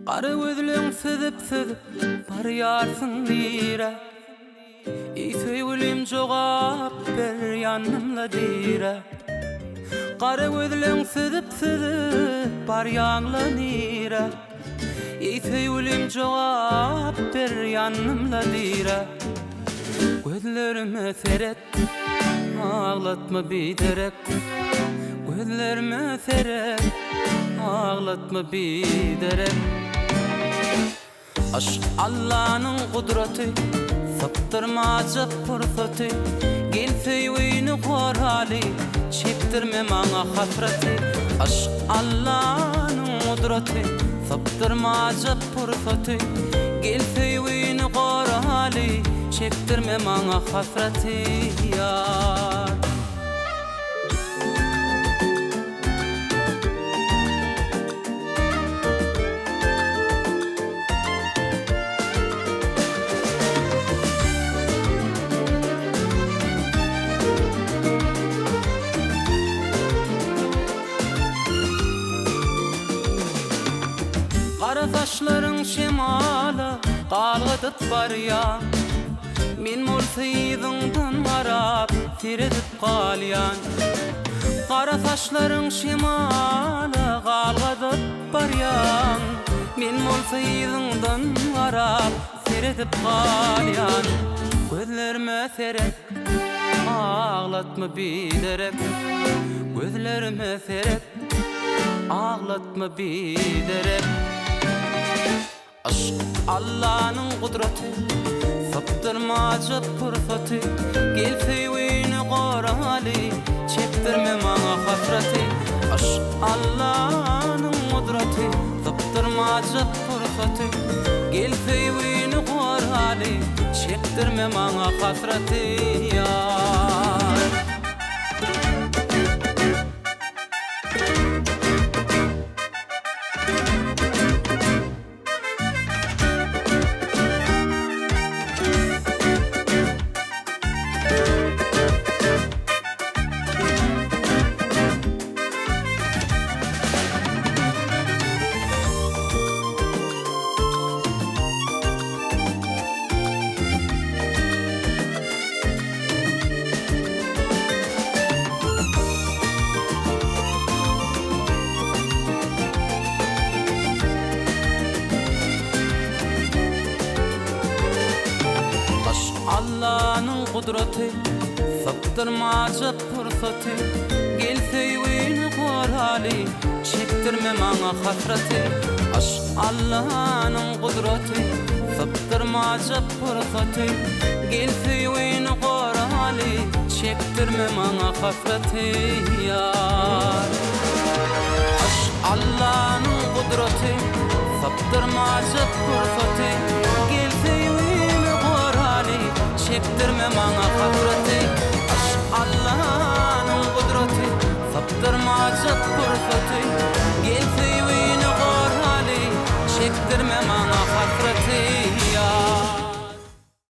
Qara gözleň süzüp barýarsyn dire. Söýgülim jogap ber ýanymla dire. Qara gözleň süzüp barýanla nire. Söýgülim jogap ber ýanymla dire. Gözlerime seret, ağlatma biderek. Gözlerime seret, ağlatma biderek. Aşk Allah'nın kudreti, saptırmaca fırsatı. Gel feyyini korali, çektirme bana hasreti. Aşk Allah'nın kudreti, saptırmaca fırsatı. Gel feyyini korali, çektirme bana hasreti yar. Qara saçlaryň şemala galgadyp barýan. Men mulsyzyňdan garap tiredip galýan. Qara saçlaryň şemala galgadyp barýan. Men mulsyzyňdan garap tiredip galýan. Gözlerime serek, ağlatma biderek. Gözlerime serek, ağlatma biderek. Aşk Allah'nın kudreti, saptırmaca fırsatı. Gel feyyini korali, çektirme bana hasreti. Aşk Allah'nın kudreti, saptırmaca fırsatı. Gel feyyini korali, çektirme bana hasreti yar. Allah'nın kudreti, saptırmaca fırsatı. Gel feyyini korali, çektirme bana hasreti. Aşk Allah'nın kudreti, saptırmaca fırsatı. Gel feyyini korali, çektirme bana hasreti yar. Aşk Allah'nın kudreti, saptırmaca fırsatı. Gel feyyini korali, çektirme bana hasreti. Aşk Allah.